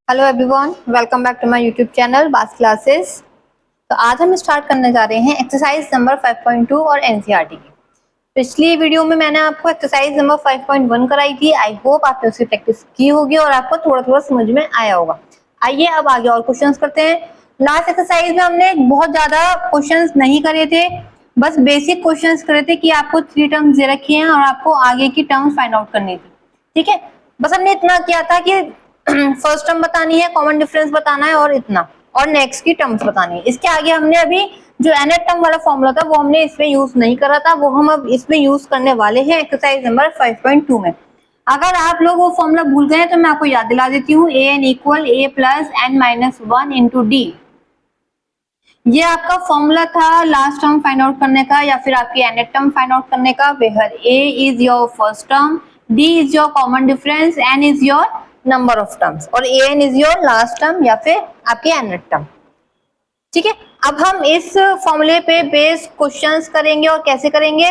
Hello everyone, welcome back to my YouTube channel boss classes. तो आज हम start करने जा रहे हैं एक्सरसाइज नंबर 5.2 और एनसीईआरटी की। पिछली वीडियो में मैंने आपको एक्सरसाइज नंबर 5.1 कराई थी। आई होप आपने उसकी प्रैक्टिस की होगी और आपको थोड़ा थोड़ा समझ में आया होगा। आइए अब आगे और क्वेश्चंस करते हैं। लास्ट एक्सरसाइज में हमने बहुत ज्यादा क्वेश्चंस नहीं करे थे, बस बेसिक क्वेश्चंस करे थे कि आपको 3 टर्म्स दे रखी हैं और आपको आगे की टर्म्स फाइंड आउट करनी थी। ठीक है, बस हमने इतना किया था कि फर्स्ट टर्म बतानी है, कॉमन डिफरेंस बताना है और इतना, और नेक्स्ट की टर्म्स बतानी है। इसके आगे हमने अभी जो nth टर्म वाला फॉर्मूला था वो हमने इसमें यूज नहीं करा था, वो हम अब इसमें यूज करने वाले हैं एक्सरसाइज नंबर 5.2 में। अगर आप लोग वो फॉर्मूला भूल गए तो मैं आपको याद दिला देती हूँ। an equal a plus n minus 1 into D, ये आपका फॉर्मूला था लास्ट टर्म फाइंड आउट करने का या फिर आपकी nth टर्म फाइंड आउट करने का। Where a is your first term, d is your common difference, n is your number of terms और an is your last term या फिर आपकी nth टर्म। ठीक है, अब हम इस फॉर्मूले पे बेस्ड क्वेश्चंस करेंगे और कैसे करेंगे।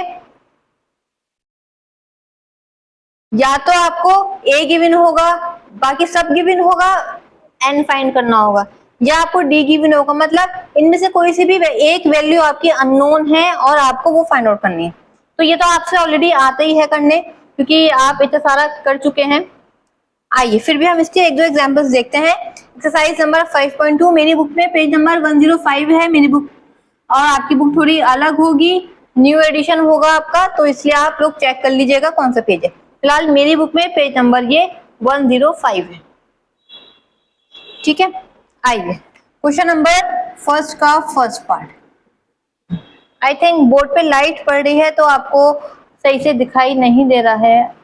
या तो आपको a गिवन होगा, बाकी सब गिवन होगा, n फाइंड करना होगा, या आपको d गिवन होगा, मतलब इनमें से कोई सी भी एक वैल्यू आपकी अननोन है और आपको वो फाइंड आउट करनी है। तो ये तो आपसे ऑलरेडी आता ही है करने, क्योंकि आप इतना सारा कर चुके हैं। आइए फिर भी हम इसके एक दो एग्जांपल्स देखते हैं। एक्सरसाइज नंबर 5.2 मेरी बुक में पेज नंबर 105 है मेरी बुक, और आपकी बुक थोड़ी अलग होगी, न्यू एडिशन होगा आपका, तो इसलिए आप लोग चेक कर लीजिएगा कौन सा पेज है। फिलहाल मेरी बुक में पेज नंबर ये 105 है। ठीक है, आइए क्वेश्चन नंबर फर्स्ट का first part. I think board पे लाइट पड़ रही है तो आपको सही से दिखाई नहीं दे रहा है।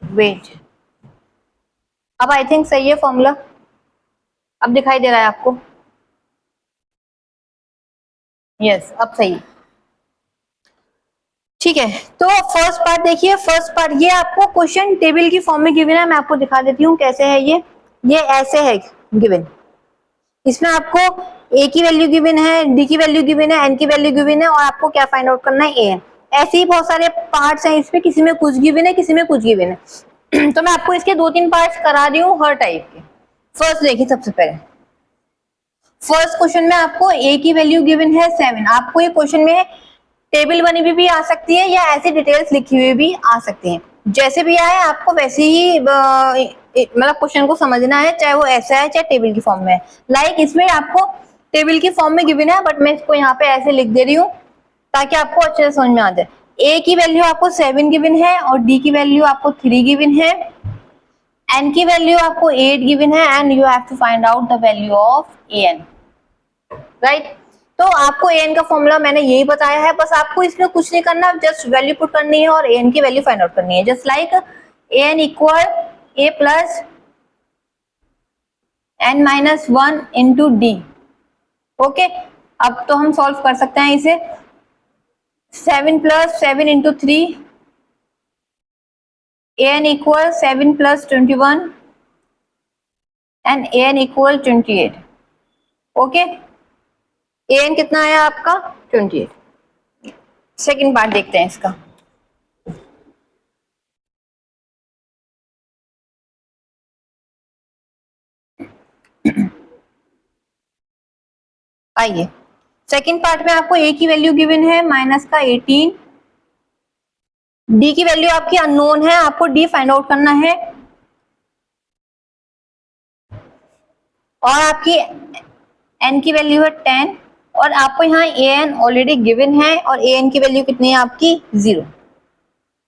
वेट, अब आई थिंक सही है फॉर्मूला, अब दिखाई दे रहा है आपको। यस, अब सही। ठीक है, तो फर्स्ट पार्ट देखिए। फर्स्ट पार्ट ये आपको क्वेश्चन टेबल की फॉर्म में गिवन है। मैं आपको दिखा देती हूँ कैसे है ये ऐसे है गिवन। इसमें आपको a की वैल्यू गिवन है, d की वैल्यू गिवन है, n की वैल्यू गिवन है और आपको क्या फाइंड आउट करना है, an। ऐसे ही बहुत सारे पार्ट्स हैं इसमें, किसी में कुछ गिवन है, किसी में कुछ गिवन है। तो मैं आपको इसके 2-3 पार्ट्स करा रही हूँ हर टाइप के। फर्स्ट देखिए, सबसे पहले फर्स्ट क्वेश्चन में आपको a की वैल्यू गिवन है 7। आपको ये क्वेश्चन में टेबल बनी हुई भी आ सकती है या ऐसी डिटेल्स लिखी हुई भी आ सकती हैं। जैसे भी आए आपको वैसे ही मतलब क्वेश्चन को समझना है, चाहे वो ऐसा है चाहे टेबल की फॉर्म में है। लाइक इसमें आपको टेबल की फॉर्म में गिवन है, बट मैं इसको यहाँ पे ऐसे लिख दे रही हूँ ताकि आपको अच्छे से समझ में आ जाए। a की वैल्यू आपको 7 गिवन है और d की वैल्यू आपको 3 गिवन है, n की वैल्यू आपको 8 गिवन है and you have to find out the value of an। Right, तो आपको an का फॉर्मूला मैंने यही बताया है, बस आपको इसमें कुछ नहीं करना, जस्ट वैल्यू पुट करनी है और an की वैल्यू फाइंड आउट करनी है। Just like an equal a plus n minus 1 into D. Okay, अब तो हम सॉल्व कर सकते हैं इसे। 7 plus 7 into 3, an equal 7 plus 21 and an equal 28। Okay, an कितना आया आपका 28। सेकेंड पार्ट देखते हैं इसका। आइए, सेकेंड पार्ट में आपको a की वैल्यू गिवन है माइनस का 18, d की वैल्यू आपकी अननोन है, आपको d फाइंड आउट करना है, और आपकी n की वैल्यू है 10 और आपको यहाँ an ऑलरेडी गिवन है और an की वैल्यू कितनी है आपकी 0।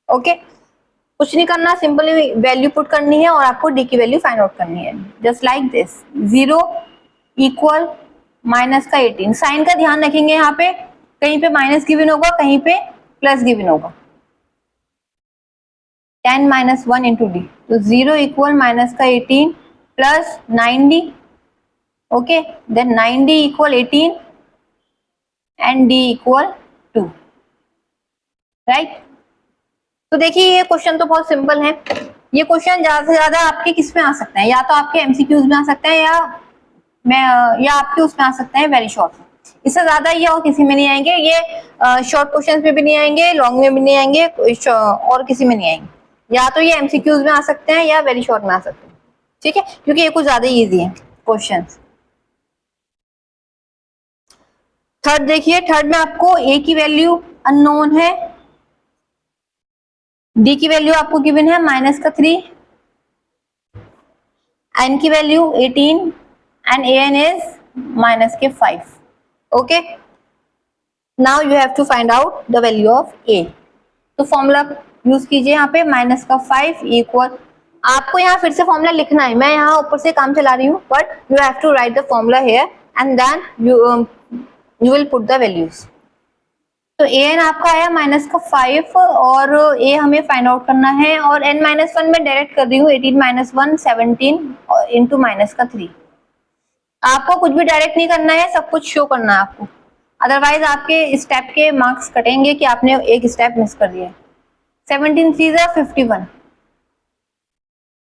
ओके, कुछ नहीं करना, सिंपली वैल्यू पुट करनी है और आपको d की वैल्यू फाइंड आउट करनी है। Just like this, 0 equal minus का 18। साइन का ध्यान रखेंगे, यहाँ पे कहीं पे माइनस गिवन होगा, कहीं पे प्लस गिवन होगा। 10 माइनस 1 इंटू डी, तो 0 इक्वल माइनस का 18 plus 9d। Okay, then 9d equal 18 and d equal 2। Right, तो देखिए ये क्वेश्चन तो बहुत सिंपल है। ये क्वेश्चन ज्यादा से ज्यादा आपके किस में आ सकते हैं, या तो आपके एमसीक्यूज में आ सकते हैं या आपके उसमें आ सकते हैं वेरी शॉर्ट। इससे ज्यादा ये और किसी में नहीं आएंगे। ये शॉर्ट क्वेश्चन में भी नहीं आएंगे, लॉन्ग में भी नहीं आएंगे, और किसी में नहीं आएंगे। या तो ये एमसीक्यूज में आ सकते हैं या वेरी शॉर्ट में आ सकते हैं। ठीक है, क्योंकि ये कुछ ज्यादा इजी है। क्वेश्चंस। थर्ड देखिए, थर्ड में आपको ए की वैल्यू अननोन है, डी की वैल्यू आपको गिवन है -3, एन की value 18 and A N is -5। Okay, now you have to find out the value of A. तो फॉर्मूला यूज कीजिए यहाँ पे -5 इक्वल, आपको यहाँ फिर से फॉर्मूला लिखना है, मैं यहाँ ऊपर से काम चला रही हूँ, but you have to write the formula here and then you will put the values. तो ए एन आपका आया -5 और ए हमें फाइंड आउट करना है, और n -1 में डायरेक्ट कर रही हूँ, 18 - 1 17 इंटू -3। आपको कुछ भी डायरेक्ट नहीं करना है, सब कुछ शो करना है आपको, अदरवाइज आपके स्टेप के मार्क्स कटेंगे कि आपने एक स्टेप मिस कर दिया। 17 3 51।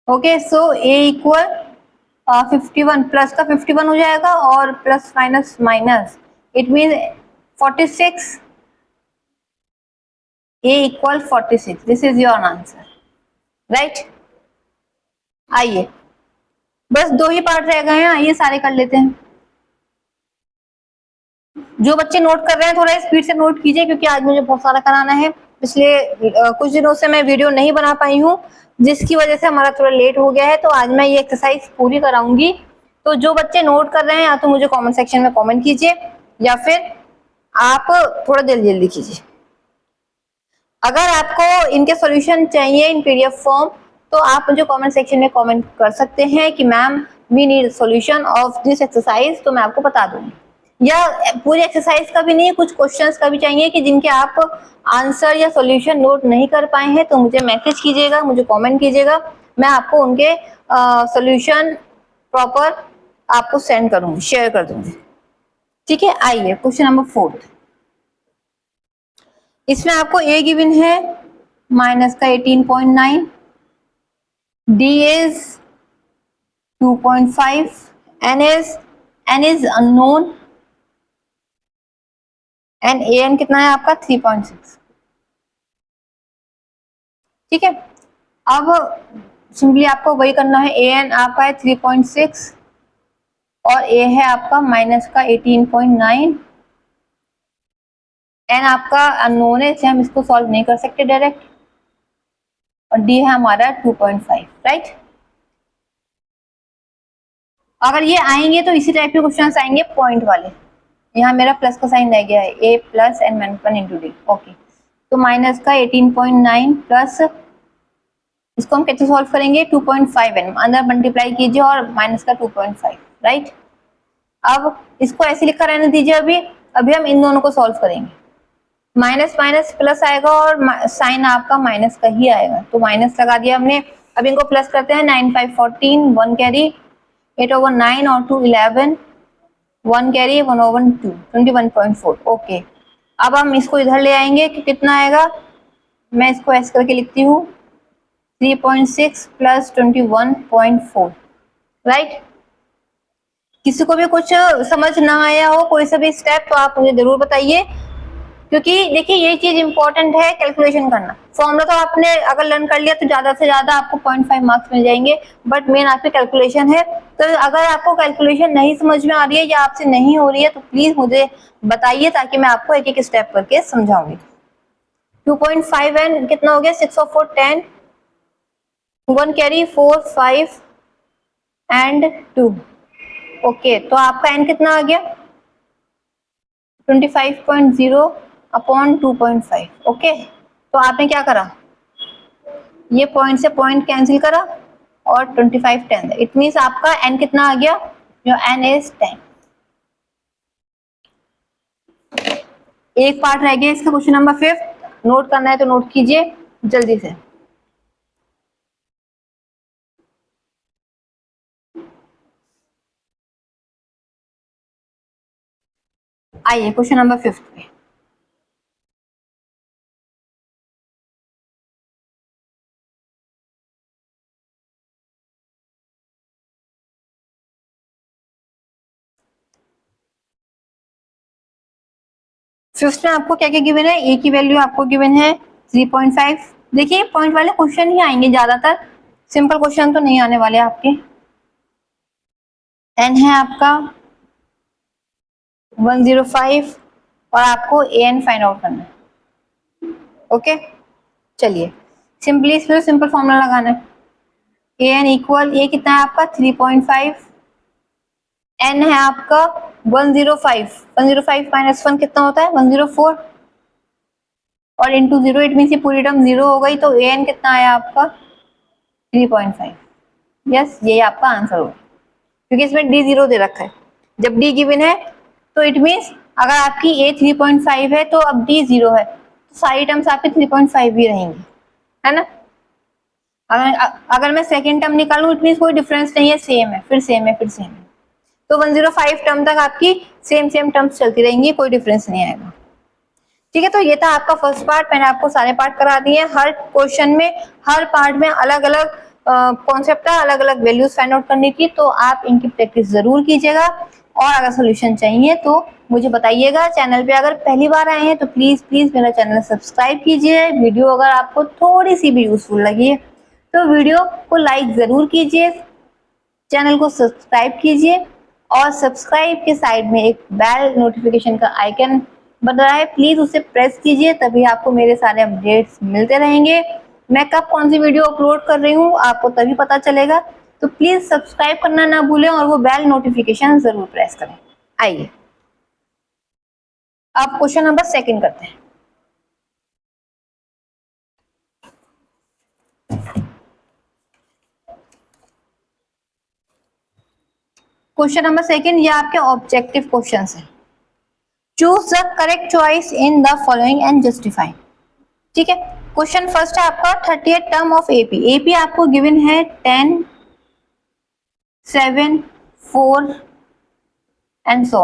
ओके, सो ए इक्वल 51 प्लस का 51 हो जाएगा और plus minus minus, it mean 46। A equal 46, this is your answer, right? आइए, बस 2 ही पार्ट रह गए हैं, आइए सारे कर लेते हैं। जो बच्चे नोट कर रहे हैं थोड़ा स्पीड से नोट कीजिए, क्योंकि आज मुझे बहुत सारा कराना है। पिछले कुछ दिनों से मैं वीडियो नहीं बना पाई हूँ, जिसकी वजह से हमारा थोड़ा लेट हो गया है, तो आज मैं ये एक्सरसाइज पूरी कराऊंगी। तो जो बच्चे नोट कर रहे हैं, या तो मुझे कॉमेंट सेक्शन में कॉमेंट कीजिए, या फिर आप थोड़ा जल्दी जल्दी कीजिए। अगर आपको इनके सॉल्यूशन चाहिए इन पीडीएफ फॉर्म, तो आप मुझे कमेंट सेक्शन में कमेंट कर सकते हैं कि ma'am we need solution of this exercise, तो मैं आपको बता दूंगी। या पूरी एक्सरसाइज का भी नहीं, कुछ क्वेश्चंस का भी चाहिए कि जिनके आप आंसर या सॉल्यूशन नोट नहीं कर पाए हैं, तो मुझे मैसेज कीजिएगा, मुझे कमेंट कीजिएगा, मैं आपको उनके सॉल्यूशन प्रॉपर आपको सेंड करूंगी, शेयर कर दूंगी। ठीक है, आइए क्वेश्चन नंबर 4। इसमें आपको ए गिवन है माइनस का 18.9, d is 2.5, n is unknown, and A n कितना है आपका 3.6। ठीक है, अब सिंपली आपको वही करना है, ए एन आपका है 3.6 और ए है आपका माइनस का 18.9, एन आपका अननोन है, इसलिए हम इसको सॉल्व नहीं कर सकते डायरेक्ट, और डी है हमारा 2.5, राइट। अगर ये आएंगे तो इसी टाइप के क्वेश्चंस आएंगे पॉइंट वाले। यहाँ मेरा प्लस का साइन रह गया है, a plus N minus 1 into D. Okay, तो माइनस का 18.9 प्लस, इसको हम कैसे सॉल्व करेंगे, 2.5 एन अंदर मल्टीप्लाई कीजिए और माइनस का 2.5, राइट। अब इसको ऐसे लिखा रहने दीजिए, अभी हम इन दोनों को सॉल्व करेंगे। माइनस माइनस प्लस आएगा और साइन आपका माइनस का ही आएगा, तो माइनस लगा दिया हमने। अब इनको प्लस करते हैं, 9 5 14, 1 कैरी, 8/9 और 2 11, 1 कैरी, 1/2, 21.4। ओके, अब हम इसको इधर ले आएंगे कि कितना आएगा, मैं इसको ऐसे करके लिखती हूँ, 3.6 प्लस 21.4, राइट। किसी को भी कुछ समझ ना आया हो कोई सा भी स्टेप, तो आप मुझे जरूर बताइए, क्योंकि देखिए ये चीज इंपॉर्टेंट है, कैलकुलेशन करना। फॉर्मूला तो आपने अगर लर्न कर लिया तो ज्यादा से ज्यादा आपको 0.5 मार्क्स मिल जाएंगे, बट मेन आपकी कैलकुलेशन है। तो अगर आपको कैलकुलेशन नहीं समझ में आ रही है या आपसे नहीं हो रही है, तो प्लीज मुझे बताइए, ताकि मैं आपको एक एक स्टेप करके समझाऊंगी। 2.5 एन कितना हो गया, 6 और 4 10, 1 कैरी, 4 5 एंड 2। ओके, तो आपका एन कितना आ गया, 25.0 अपॉन 2.5। ओके, तो आपने क्या करा, ये पॉइंट से पॉइंट कैंसिल करा और 25 10, इट मीन्स आपका एन कितना आ गया, जो एन इज 10। एक पार्ट रह गया इसका, क्वेश्चन नंबर 5। नोट करना है तो नोट कीजिए जल्दी से। आइए क्वेश्चन नंबर 5 पे। फिफ्थ में आपको क्या क्या गिवन है, ए की वैल्यू आपको गिवन है 3.5। देखिए पॉइंट वाले क्वेश्चन ही आएंगे ज्यादातर, सिंपल क्वेश्चन तो नहीं आने वाले आपके। एन है आपका 105 और आपको ए एन फाइंड आउट करना है। ओके, चलिए सिंपली इसमें सिंपल फॉर्मूला लगाना है। ए एन इक्वल, ये कितना है आपका 3.5, एन है आपका 105, 105 माइनस 1 कितना होता है 104, और इंटू 0, इट मीन ये पूरी टर्म 0 हो गई, तो ए एन कितना आया आपका 3.5। यस, ये आपका आंसर होगा, क्योंकि इसमें डी 0 दे रखा है। जब डी गिवन है तो इट मीन्स अगर आपकी ए 3.5 है तो अब डी 0 है, तो सारी टर्म्स आपकी 3.5 ही रहेंगी, है ना। अगर मैं सेकेंड टर्म निकालूं इट मीन्स कोई डिफरेंस नहीं है, सेम है, फिर सेम है, फिर सेम है। तो 105 टर्म तक आपकी सेम सेम टर्म्स चलती रहेंगी, कोई डिफरेंस नहीं आएगा। ठीक है, तो ये था आपका फर्स्ट पार्ट। मैंने आपको सारे पार्ट करा दिए। हर क्वेश्चन में, हर पार्ट में अलग अलग कॉन्सेप्ट है, अलग अलग वैल्यूज फाइंड आउट करने की, तो आप इनकी प्रैक्टिस जरूर कीजिएगा। और अगर सोल्यूशन चाहिए तो मुझे बताइएगा। चैनल पे अगर पहली बार आए हैं तो प्लीज प्लीज मेरा चैनल सब्सक्राइब कीजिए। वीडियो अगर आपको थोड़ी सी भी यूजफुल लगी है तो वीडियो को लाइक जरूर कीजिए, चैनल को सब्सक्राइब कीजिए, और सब्सक्राइब के साइड में एक बेल नोटिफिकेशन का आइकन बन रहा है, प्लीज उसे प्रेस कीजिए, तभी आपको मेरे सारे अपडेट्स मिलते रहेंगे। मैं कब कौन सी वीडियो अपलोड कर रही हूँ आपको तभी पता चलेगा। तो प्लीज सब्सक्राइब करना ना भूलें और वो बेल नोटिफिकेशन जरूर प्रेस करें। आइए अब क्वेश्चन नंबर सेकंड करते हैं। क्वेश्चन नंबर सेकंड, ये आपके ऑब्जेक्टिव क्वेश्चंस हैं। Choose the correct choice in the following and justify. ठीक है, क्वेश्चन फर्स्ट है आपका 38 टर्म ऑफ एपी। एपी आपको गिवन है 10, 7, 4 एंड सो।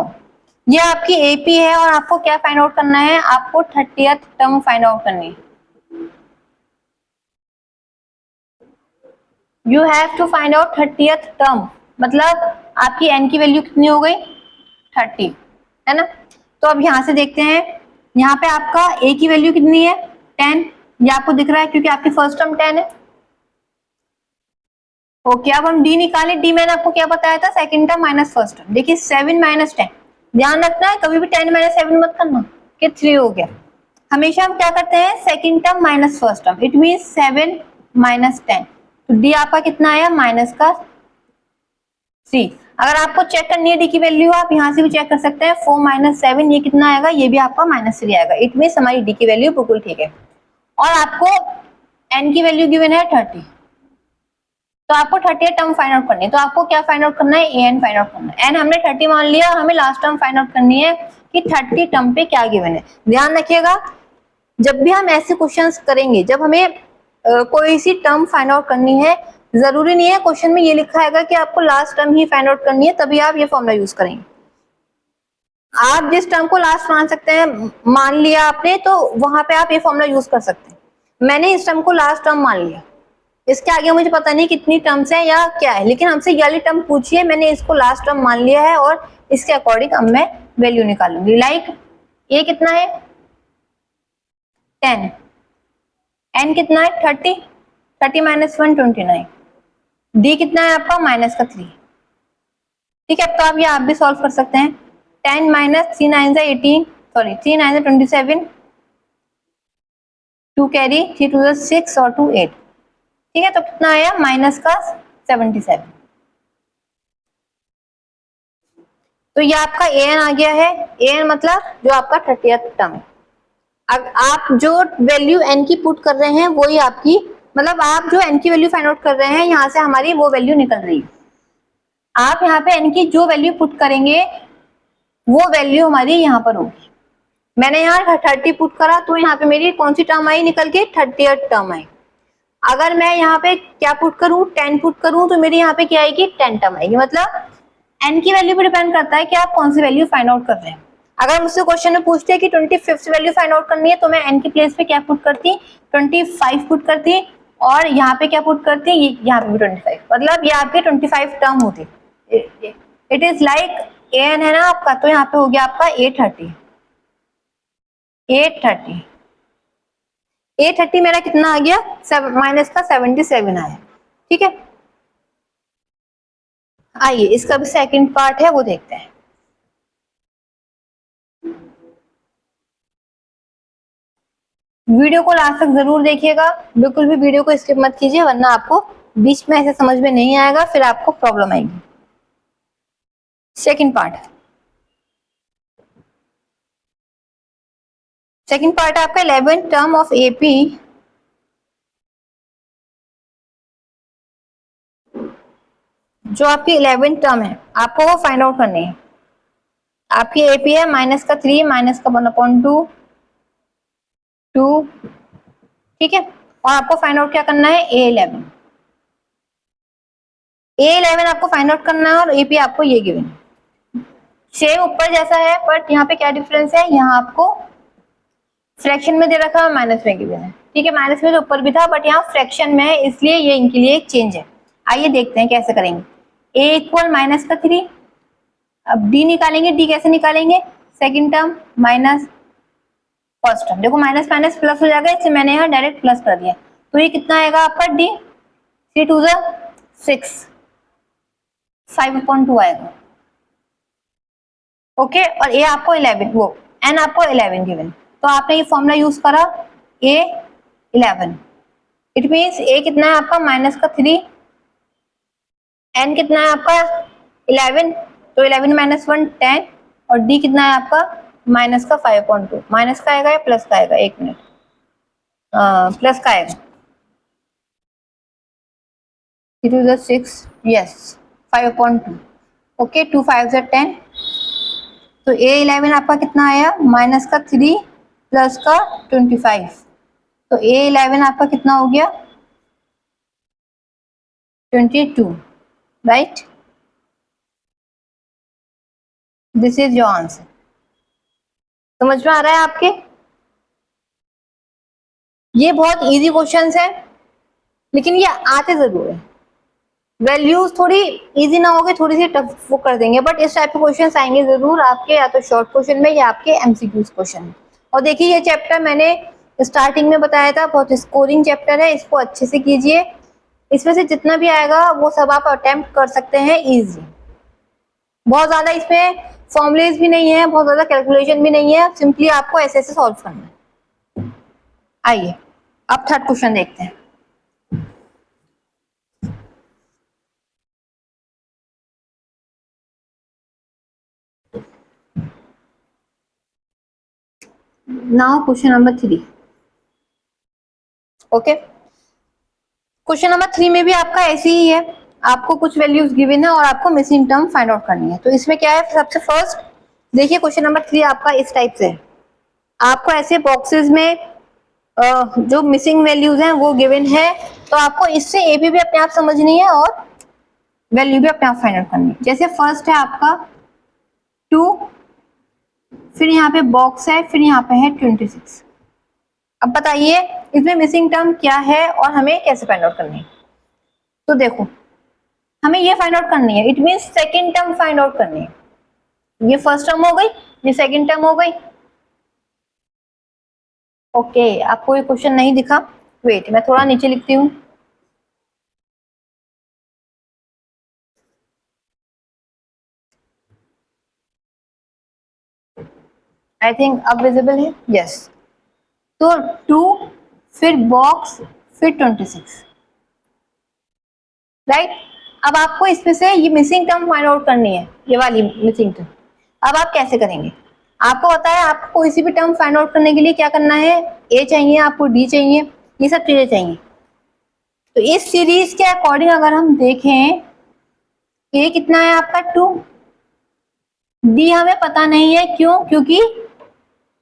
ये आपकी एपी है और आपको क्या फाइंड आउट करना है, आपको 30th टर्म फाइंड आउट करनी है। You have to find out 30th term, मतलब आपकी एन की वैल्यू कितनी हो गई 30, है ना। तो अब यहां से देखते हैं, यहाँ पे आपका ए की वैल्यू कितनी है 10, ये आपको दिख रहा है क्योंकि आपकी फर्स्ट टर्म 10 है। ओके, अब हम डी निकाले। डी मैंने आपको क्या बताया था, second term minus first term. देखिए 7 माइनस 10, ध्यान रखना है कभी भी 10 माइनस 7 मत करना कि 3 हो गया। हमेशा हम क्या करते हैं, second term minus first term, it mean 7 minus 10, तो डी आपका कितना आया माइनस का 3। अगर आपको चेक करनी है डी की वैल्यू, आप यहाँ से भी चेक कर सकते हैं, 4 माइनस 7 ये कितना आएगा, ये भी आपका माइनस 3 आएगा। इट मीन हमारी डी की वैल्यू बिल्कुल ठीक है। और आपको एन की वैल्यू गिवन है 30, तो आपको 30 टर्म फाइंड आउट करनी है। तो आपको क्या फाइंड आउट करना है, ए एन फाइंड आउट करना है। एन हमने 30 मान लिया, हमें लास्ट टर्म फाइंड आउट करनी है कि 30 टर्म पे क्या गिवन है। ध्यान रखिएगा, जब भी हम ऐसे क्वेश्चंस करेंगे, जब हमें कोई सी टर्म फाइंड आउट करनी है, जरूरी नहीं है क्वेश्चन में ये लिखा है कि आपको लास्ट टर्म ही फाइंड आउट करनी है तभी आप ये फॉर्मूला यूज करेंगे। आप जिस टर्म को लास्ट मान सकते हैं, मान लिया आपने, तो वहां पे आप ये फॉर्मूला यूज कर सकते हैं। मैंने इस टर्म को लास्ट टर्म मान लिया, इसके आगे मुझे पता नहीं कितनी टर्म्स हैं या क्या है, लेकिन हमसे ये वाली टर्म पूछिए, मैंने इसको लास्ट टर्म मान लिया है और इसके अकॉर्डिंग अब मैं वैल्यू निकालूंगी। लाइक ये कितना है 10, एन कितना है 30, 30 माइनस 1 29, डी कितना है आपका माइनस का 3। ठीक है, तो आप ये आप भी सॉल्व कर सकते हैं। 10 माइनस 3 9 से 18, सॉरी 3 9 से 27, 2 कैरी, 3 2 6 और 2 8। ठीक है, तो कितना आया माइनस का 77। तो ये आपका ए एन आ गया है। ए एन मतलब जो आपका 30th टर्म है। अब आप जो वैल्यू एन की पुट कर रहे हैं वही आपकी, मतलब आप जो एन की वैल्यू फाइंड आउट कर रहे हैं यहाँ से हमारी वो वैल्यू निकल रही है। आप यहाँ पे एन की जो वैल्यू पुट करेंगे वो वैल्यू हमारी यहाँ पर होगी। मैंने यहाँ 30 पुट करा तो यहाँ पे मेरी कौन सी टर्म आई निकल के 30th टर्म आई। अगर मैं यहाँ पे क्या पुट करूँ 10 पुट करूँ तो मेरी यहाँ पे क्या आएगी 10 टर्म आएगी। मतलब एन की वैल्यू पे डिपेंड करता है कि आप कौन सी वैल्यू फाइंड आउट कर रहे हैं। अगर मुझसे क्वेश्चन में पूछते हैं कि 25th वैल्यू फाइंड आउट करनी है तो मैं एन की प्लेस पे क्या पुट करती 25 पुट करती, और यहाँ पे क्या पुट करती यहाँ पे भी 25, मतलब ये आपकी 25 टर्म होती। It is like a n है ना आपका, तो यहाँ पे हो गया आपका 830। 830 मेरा कितना आ गया माइनस का 77 आया। ठीक है, आइए इसका भी सेकंड पार्ट है वो देखते हैं। वीडियो को लास्ट तक जरूर देखिएगा, बिल्कुल भी वीडियो को स्किप मत कीजिए, वरना आपको बीच में ऐसे समझ में नहीं आएगा, फिर आपको प्रॉब्लम आएगी। सेकंड पार्ट है आपका 11th टर्म ऑफ एपी जो आपकी 11th टर्म है आपको वो फाइंड आउट करनी है। आपकी एपी है माइनस का 3 माइनस का 1/2 2, ठीक है। और आपको फाइंड आउट क्या करना है, A11 आपको फाइंड आउट करना है और एपी आपको ये गिवन है। सेम ऊपर जैसा है बट यहाँ पे क्या डिफरेंस है, यहाँ आपको फ्रैक्शन में दे रखा है, माइनस में गिवन है, ठीक है। माइनस में तो ऊपर भी था बट यहाँ फ्रैक्शन में है, इसलिए ये इनके लिए एक चेंज है। आइए देखते हैं कैसे करेंगे। a इक्वल माइनस का 3, अब d निकालेंगे। d कैसे निकालेंगे, second term minus first term. देखो माइनस माइनस प्लस हो जाएगा, इसलिए मैंने यहाँ डायरेक्ट प्लस कर दिया। तो ये कितना आएगा आपका d, 3 2 6, 5/2 आएगा, ओके। और a आपको 11, वो n आपको 11 गिवन, तो आपने ये फॉर्मूला यूज करा A11। इट मीन्स a कितना है आपका माइनस का 3, n कितना है आपका 11, तो 11 माइनस 1 10, और d कितना है आपका माइनस का 5/2। माइनस का आएगा या प्लस का आएगा, एक मिनट, प्लस का आएगा। 3 2 6, यस 5/2, ओके। 2 5 10, तो A11 आपका कितना आया, माइनस का 3 प्लस का 25, तो A11 आपका कितना हो गया 22, right. This is your answer. समझ में आ रहा है आपके, ये बहुत इजी क्वेश्चंस है लेकिन ये आते जरूर है। वैल्यूज थोड़ी इजी ना होगी, थोड़ी सी टफ वो कर देंगे, बट इस टाइप के क्वेश्चंस आएंगे जरूर आपके, या तो शॉर्ट क्वेश्चन में या आपके एमसीक्यूज क्वेश्चन में। और देखिए ये चैप्टर मैंने स्टार्टिंग में बताया था, बहुत स्कोरिंग चैप्टर है, इसको अच्छे से कीजिए। इसमें से जितना भी आएगा वो सब आप अटेम्प्ट कर सकते हैं इजी। बहुत ज्यादा इसमें फॉर्मुलेज भी नहीं है, बहुत ज्यादा कैलकुलेशन भी नहीं है, सिंपली आपको ऐसे ऐसे सॉल्व करना है। आइए अब थर्ड क्वेश्चन देखते हैं। Now question number 3, okay. Question number 3 में भी आपका ऐसे ही है, आपको कुछ वैल्यूज गिवन है और आपको मिसिंग टर्म फाइंड आउट करनी है। तो इसमें क्या है, सबसे फर्स्ट देखिए क्वेश्चन नंबर 3 आपका इस टाइप से है। आपको ऐसे बॉक्सेस में जो मिसिंग वैल्यूज हैं वो गिवन है, तो आपको इससे एबी भी अपने आप समझनी है और वैल्यू भी अपने आप फाइंड आउट करनी है। जैसे फर्स्ट है आपका 2, फिर यहाँ पे बॉक्स है, फिर यहाँ पे है 26। अब बताइए इसमें मिसिंग टर्म क्या है और हमें कैसे फाइंड आउट करनी है। तो देखो हमें ये फाइंड आउट करनी है, it means second term find out करनी है। ये फर्स्ट टर्म हो गई, ये सेकंड टर्म हो गई, ओके। आपको ये क्वेश्चन नहीं दिखा, वेट मैं थोड़ा नीचे लिखती हूँ। आई थिंक अब विजिबल है, यस। तो 2 फिर बॉक्स फिर 26, राइट। अब आपको इसमें से ये मिसिंग टर्म फाइंड आउट करनी है, ये वाली मिसिंग टर्म। अब आप कैसे करेंगे, आपको पता है आपको कोई सी भी टर्म फाइंड आउट करने के लिए क्या करना है, ए चाहिए, आपको डी चाहिए, ये सब चीजें चाहिए। तो इस सीरीज के अकॉर्डिंग अगर हम देखें, ए कितना है आपका 2, डी हमें पता नहीं है, क्यों, क्योंकि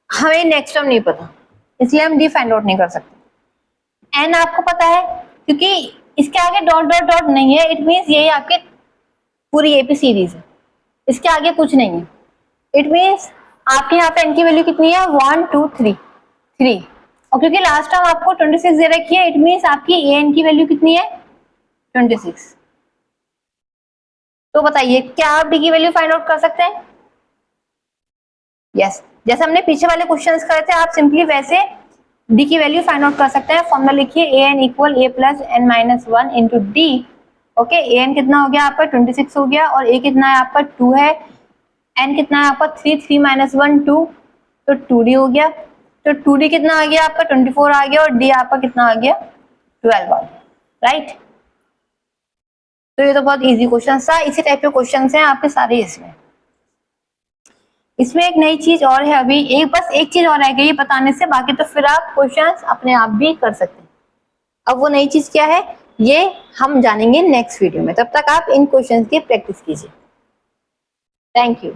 हमें नेक्स्ट टर्म नहीं पता, इसलिए हम डी फाइंड आउट नहीं कर सकते। एन आपको पता है क्योंकि इसके आगे डॉट डॉट डॉट नहीं है, इट मीन्स यही आपके पूरी एपी सीरीज है, इसके आगे कुछ नहीं है। इट मीन्स आपके यहाँ पे एन की वैल्यू कितनी है, 1 2 3 3, और क्योंकि लास्ट टाइम आपको 26 दे रखी है, इट मीन्स आपकी ए एन की वैल्यू कितनी है 26। तो बताइए क्या आप डी की वैल्यू फाइंड आउट कर सकते हैं, यस। जैसे हमने पीछे वाले क्वेश्चंस करे थे, आप सिंपली वैसे डी की वैल्यू फाइंड आउट कर सकते हैं। फॉर्मूला लिखिए, A N equal A plus N minus 1 into D, okay, N कितना हो गया आपका 26 हो गया, और ए कितना है आपका 2 है, एन कितना है आपका 3, 3 - 1 2, तो 2d हो गया। तो 2d कितना आ गया आपका 24 आ गया, और d आपका कितना आ गया 12 आ गया, राइट। तो ये तो बहुत इजी क्वेश्चन था, इसी टाइप के क्वेश्चन हैं आपके सारे इसमें। इसमें एक नई चीज और है, अभी बस एक चीज और रह गई बताने से, बाकी तो फिर आप क्वेश्चंस अपने आप भी कर सकते हैं। अब वो नई चीज क्या है ये हम जानेंगे नेक्स्ट वीडियो में, तब तक आप इन क्वेश्चंस की प्रैक्टिस कीजिए। Thank you.